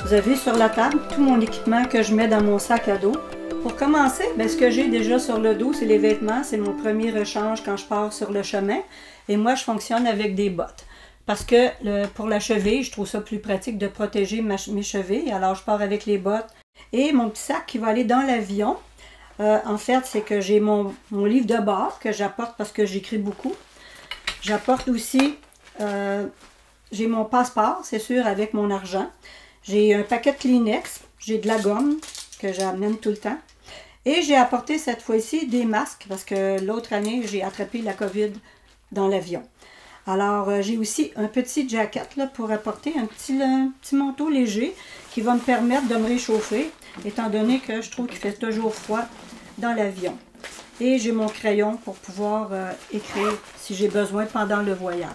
Vous avez sur la table tout mon équipement que je mets dans mon sac à dos. Pour commencer, ce que j'ai déjà sur le dos, c'est les vêtements. C'est mon premier rechange quand je pars sur le chemin. Et moi, je fonctionne avec des bottes. Parce que pour la cheville, je trouve ça plus pratique de protéger mes chevilles. Alors, je pars avec les bottes. Et mon petit sac qui va aller dans l'avion, en fait, c'est que j'ai mon livre de bord que j'apporte parce que j'écris beaucoup. J'apporte aussi, j'ai mon passeport, c'est sûr, avec mon argent. J'ai un paquet de Kleenex, j'ai de la gomme que j'amène tout le temps. Et j'ai apporté cette fois-ci des masques parce que l'autre année, j'ai attrapé la COVID dans l'avion. Alors, j'ai aussi un petit jacket là, pour apporter un petit manteau léger qui va me permettre de me réchauffer, étant donné que je trouve qu'il fait toujours froid dans l'avion. Et j'ai mon crayon pour pouvoir écrire si j'ai besoin pendant le voyage.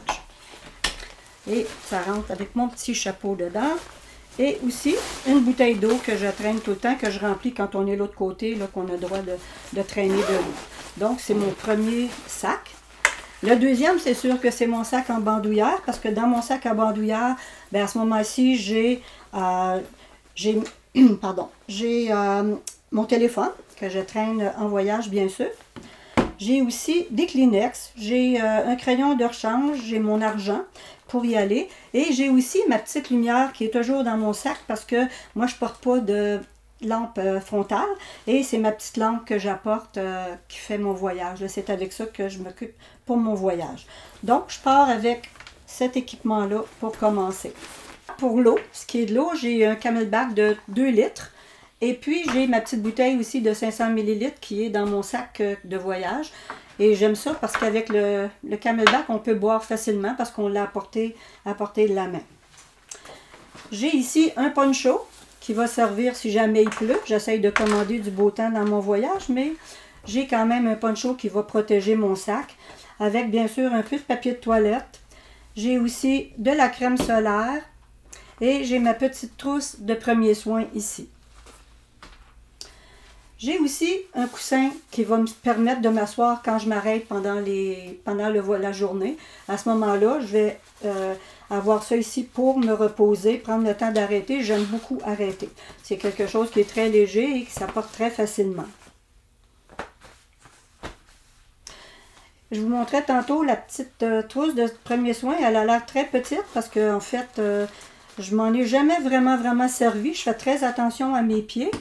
Et ça rentre avec mon petit chapeau dedans. Et aussi une bouteille d'eau que je traîne tout le temps, que je remplis quand on est de l'autre côté, qu'on a le droit de traîner de l'eau. Donc, c'est mon premier sac. Le deuxième, c'est sûr que c'est mon sac en bandoulière, parce que dans mon sac à bandoulière, à ce moment-ci, j'ai mon téléphone, que je traîne en voyage, bien sûr. J'ai aussi des Kleenex, j'ai un crayon de rechange, j'ai mon argent pour y aller. Et j'ai aussi ma petite lumière qui est toujours dans mon sac parce que moi, je ne porte pas de lampe frontale. Et c'est ma petite lampe que j'apporte qui fait mon voyage. C'est avec ça que je m'occupe pour mon voyage. Donc, je pars avec cet équipement-là pour commencer. Pour l'eau, ce qui est de l'eau, j'ai un Camelback de 2 litres. Et puis, j'ai ma petite bouteille aussi de 500 ml qui est dans mon sac de voyage. Et j'aime ça parce qu'avec le Camelback, on peut boire facilement parce qu'on l'a à portée de la main. J'ai ici un poncho qui va servir si jamais il pleut. J'essaye de commander du beau temps dans mon voyage, mais j'ai quand même un poncho qui va protéger mon sac. Avec bien sûr un peu de papier de toilette. J'ai aussi de la crème solaire et j'ai ma petite trousse de premiers soins ici. J'ai aussi un coussin qui va me permettre de m'asseoir quand je m'arrête pendant la journée. À ce moment-là, je vais avoir ça ici pour me reposer, prendre le temps d'arrêter. J'aime beaucoup arrêter. C'est quelque chose qui est très léger et qui s'apporte très facilement. Je vous montrais tantôt la petite trousse de premiers soins. Elle a l'air très petite parce qu'en fait, je m'en ai jamais vraiment servi. Je fais très attention à mes pieds.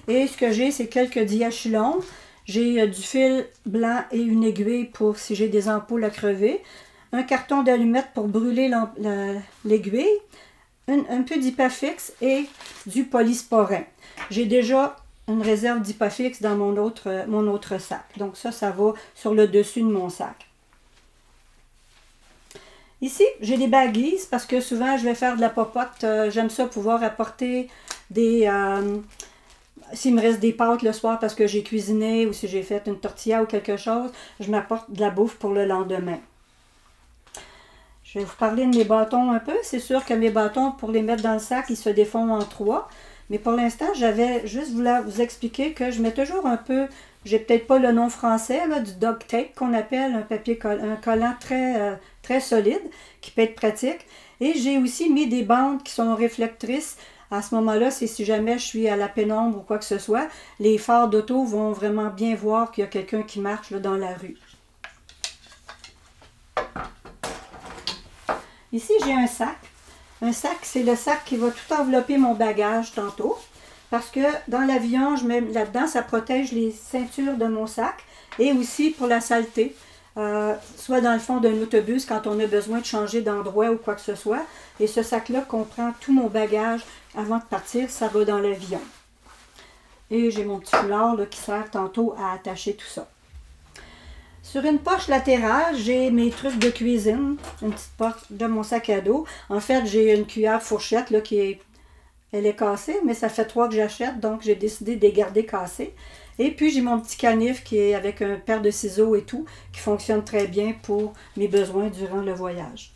Et ce que j'ai, c'est quelques diachylons. J'ai du fil blanc et une aiguille pour si j'ai des ampoules à crever. Un carton d'allumettes pour brûler l'aiguille. Un peu d'Hypafix et du polysporin. J'ai déjà une réserve d'Hypafix dans mon autre sac. Donc ça va sur le dessus de mon sac. Ici, j'ai des baggies parce que souvent, je vais faire de la popote. J'aime ça pouvoir apporter des... S'il me reste des pâtes le soir parce que j'ai cuisiné ou si j'ai fait une tortilla ou quelque chose, je m'apporte de la bouffe pour le lendemain. Je vais vous parler de mes bâtons un peu. C'est sûr que mes bâtons, pour les mettre dans le sac, ils se défont en 3. Mais pour l'instant, j'avais juste voulu vous expliquer que je mets toujours un peu, j'ai peut-être pas le nom français, là, du duct tape qu'on appelle un collant très solide qui peut être pratique. Et j'ai aussi mis des bandes qui sont réflectrices. À ce moment-là, c'est si jamais je suis à la pénombre ou quoi que ce soit, les phares d'auto vont vraiment bien voir qu'il y a quelqu'un qui marche là, dans la rue. Ici, j'ai un sac. Un sac, c'est le sac qui va tout envelopper mon bagage tantôt. Parce que dans l'avion, je mets là-dedans, ça protège les ceintures de mon sac. Et aussi pour la saleté. Soit dans le fond d'un autobus quand on a besoin de changer d'endroit ou quoi que ce soit. Et ce sac-là comprend tout mon bagage avant de partir, ça va dans l'avion. Et j'ai mon petit foulard là, qui sert tantôt à attacher tout ça. Sur une poche latérale, j'ai mes trucs de cuisine, une petite poche de mon sac à dos. En fait, j'ai une cuillère fourchette là, elle est cassée, mais ça fait 3 que j'achète, donc j'ai décidé de les garder cassées. Et puis, j'ai mon petit canif qui est avec un paire de ciseaux et tout, qui fonctionne très bien pour mes besoins durant le voyage.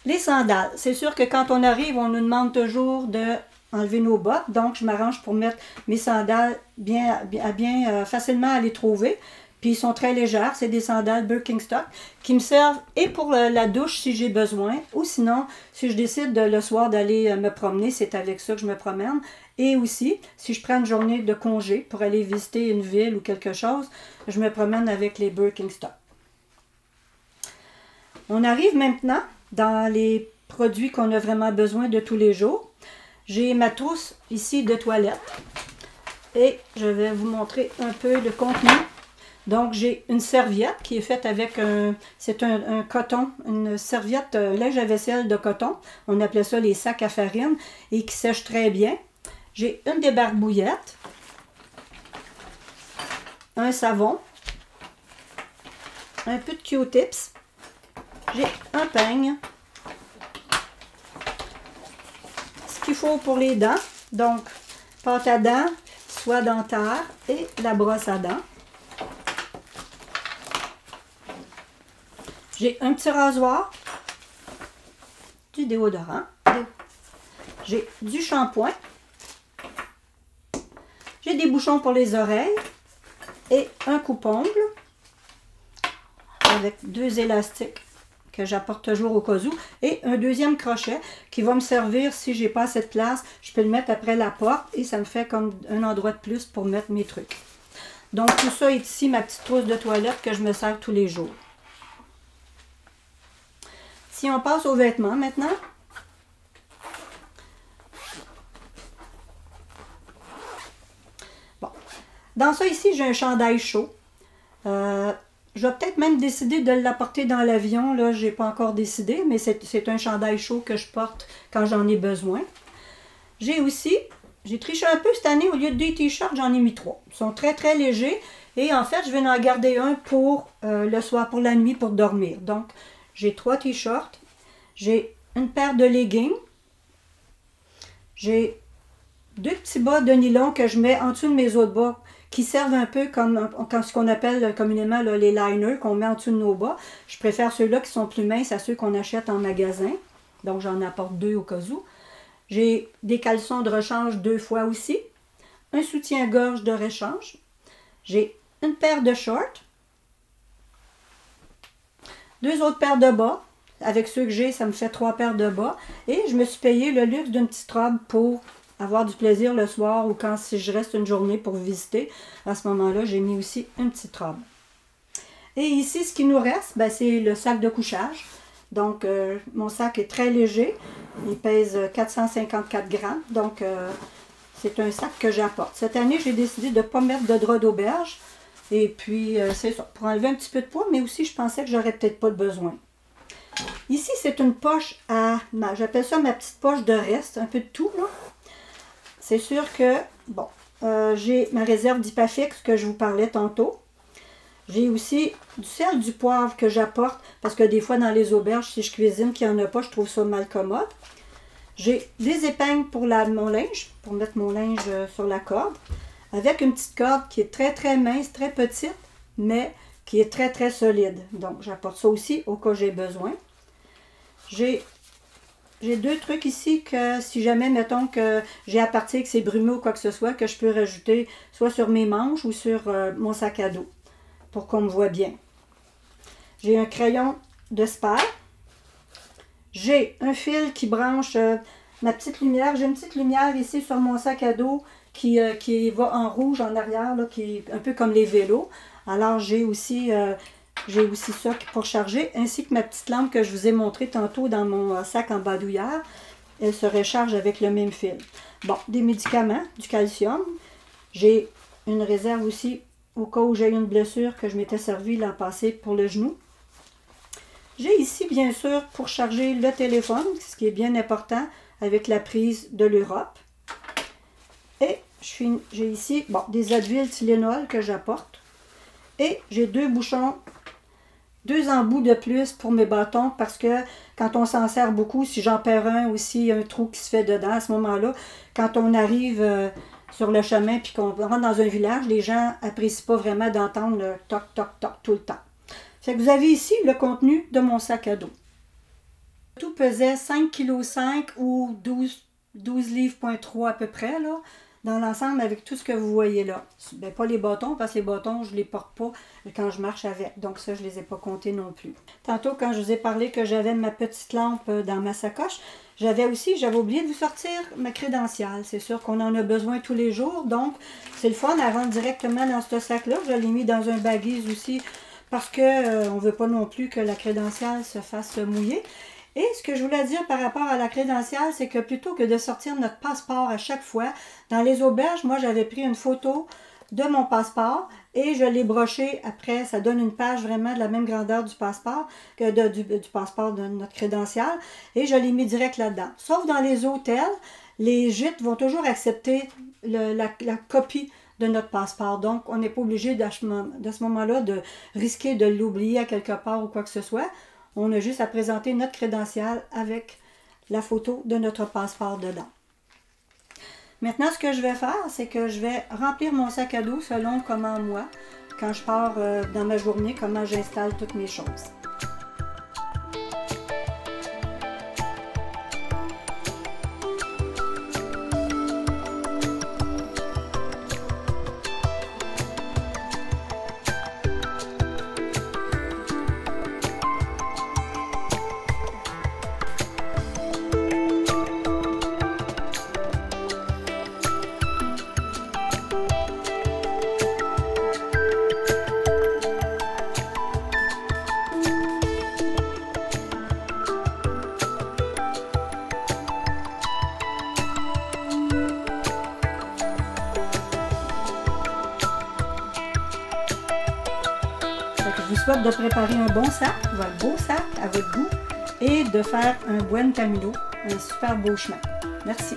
Les sandales. C'est sûr que quand on arrive, on nous demande toujours d'enlever nos bottes. Donc, je m'arrange pour mettre mes sandales facilement à les trouver. Puis ils sont très légers, c'est des sandales Birkenstock qui me servent et pour la douche si j'ai besoin, ou sinon, si je décide le soir d'aller me promener, c'est avec ça que je me promène. Et aussi, si je prends une journée de congé pour aller visiter une ville ou quelque chose, je me promène avec les Birkenstock. On arrive maintenant dans les produits qu'on a vraiment besoin de tous les jours. J'ai ma trousse ici de toilette et je vais vous montrer un peu le contenu. Donc j'ai une serviette qui est faite avec c'est un coton, une serviette linge à vaisselle de coton. On appelait ça les sacs à farine et qui sèche très bien. J'ai une débarbouillette, un savon, un peu de Q-tips, j'ai un peigne, ce qu'il faut pour les dents, donc pâte à dents, soie dentaire et la brosse à dents. J'ai un petit rasoir, du déodorant, j'ai du shampoing, j'ai des bouchons pour les oreilles et un coupe-ongle avec 2 élastiques que j'apporte toujours au cas où et un deuxième crochet qui va me servir si j'ai pas assez de place. Je peux le mettre après la porte et ça me fait comme un endroit de plus pour mettre mes trucs. Donc tout ça est ici, ma petite trousse de toilette que je me sers tous les jours. Si on passe aux vêtements maintenant. Bon. Dans ça ici, j'ai un chandail chaud. Je vais peut-être même décider de l'apporter dans l'avion. Là, je n'ai pas encore décidé, mais c'est un chandail chaud que je porte quand j'en ai besoin. J'ai triché un peu cette année. Au lieu de 2 t-shirts, j'en ai mis 3. Ils sont très très légers. Et en fait, je vais en garder un pour le soir, pour la nuit, pour dormir. Donc, j'ai 3 t-shirts. J'ai une paire de leggings. J'ai 2 petits bas de nylon que je mets en dessous de mes autres bas qui servent un peu comme ce qu'on appelle communément là, les liners qu'on met en dessous de nos bas. Je préfère ceux-là qui sont plus minces à ceux qu'on achète en magasin. Donc, j'en apporte 2 au cas où. J'ai des caleçons de rechange 2 fois aussi. Un soutien-gorge de rechange. J'ai une paire de shorts. 2 autres paires de bas. Avec ceux que j'ai, ça me fait 3 paires de bas. Et je me suis payé le luxe d'une petite robe pour avoir du plaisir le soir ou si je reste une journée pour visiter. À ce moment-là, j'ai mis aussi une petite robe. Et ici, ce qui nous reste, c'est le sac de couchage. Donc, mon sac est très léger. Il pèse 454 grammes. Donc, c'est un sac que j'apporte. Cette année, j'ai décidé de ne pas mettre de drap d'auberge. Et puis, c'est ça, pour enlever un petit peu de poids, mais aussi, je pensais que j'aurais peut-être pas de besoin. Ici, c'est une poche j'appelle ça ma petite poche de reste, un peu de tout, là. C'est sûr que, bon, j'ai ma réserve d'Hypafix que je vous parlais tantôt. J'ai aussi du sel, du poivre que j'apporte, parce que des fois, dans les auberges, si je cuisine, qu'il n'y en a pas, je trouve ça mal commode. J'ai des épingles pour mon linge, pour mettre mon linge sur la corde, avec une petite corde qui est très, très mince, très petite, mais qui est très, très solide. Donc, j'apporte ça aussi au cas où j'ai besoin. J'ai 2 trucs ici que si jamais, mettons que j'ai à partir que c'est brumeux ou quoi que ce soit, que je peux rajouter soit sur mes manches ou sur mon sac à dos pour qu'on me voit bien. J'ai un crayon de spare. J'ai un fil qui branche ma petite lumière. J'ai une petite lumière ici sur mon sac à dos qui va en rouge en arrière, là, qui est un peu comme les vélos. Alors, j'ai aussi ça pour charger, ainsi que ma petite lampe que je vous ai montrée tantôt dans mon sac en badouillère. Elle se recharge avec le même fil. Bon, des médicaments, du calcium. J'ai une réserve aussi au cas où j'ai eu une blessure que je m'étais servi l'an passé pour le genou. J'ai ici, bien sûr, pour charger le téléphone, ce qui est bien important, avec la prise de l'Europe. Et j'ai ici des Advil Tylenol que j'apporte. Et j'ai 2 bouchons, 2 embouts de plus pour mes bâtons parce que quand on s'en sert beaucoup, si j'en perds un ou s'il y a un trou qui se fait dedans, à ce moment-là, quand on arrive sur le chemin puis qu'on rentre dans un village, les gens n'apprécient pas vraiment d'entendre le toc, toc, toc tout le temps. Fait que vous avez ici le contenu de mon sac à dos. Tout pesait 5,5 kg ou 12 livres,3 à peu près, là. dans l'ensemble avec tout ce que vous voyez là. Bien, pas les bâtons, parce que les bâtons, je ne les porte pas quand je marche avec. Donc ça, je ne les ai pas comptés non plus. Tantôt, quand je vous ai parlé que j'avais ma petite lampe dans ma sacoche, j'avais oublié de vous sortir ma crédentiale. C'est sûr qu'on en a besoin tous les jours, donc c'est le fun à rentrer directement dans ce sac-là. Je l'ai mis dans un baggies aussi, parce qu'on ne veut pas non plus que la crédentiale se fasse mouiller. Et ce que je voulais dire par rapport à la crédentiale, c'est que plutôt que de sortir notre passeport à chaque fois, dans les auberges, moi j'avais pris une photo de mon passeport et je l'ai broché après. Ça donne une page vraiment de la même grandeur du passeport que du passeport de notre crédentiale. Et je l'ai mis direct là-dedans. Sauf dans les hôtels, les gîtes vont toujours accepter la copie de notre passeport. Donc, on n'est pas obligé de ce moment-là de risquer de l'oublier à quelque part ou quoi que ce soit. On a juste à présenter notre crédentiale avec la photo de notre passeport dedans. Maintenant, ce que je vais faire, c'est que je vais remplir mon sac à dos selon comment moi, quand je pars dans ma journée, comment j'installe toutes mes choses. Je vous souhaite de préparer un bon sac, votre beau sac à votre goût et de faire un buen camino, un super beau chemin. Merci.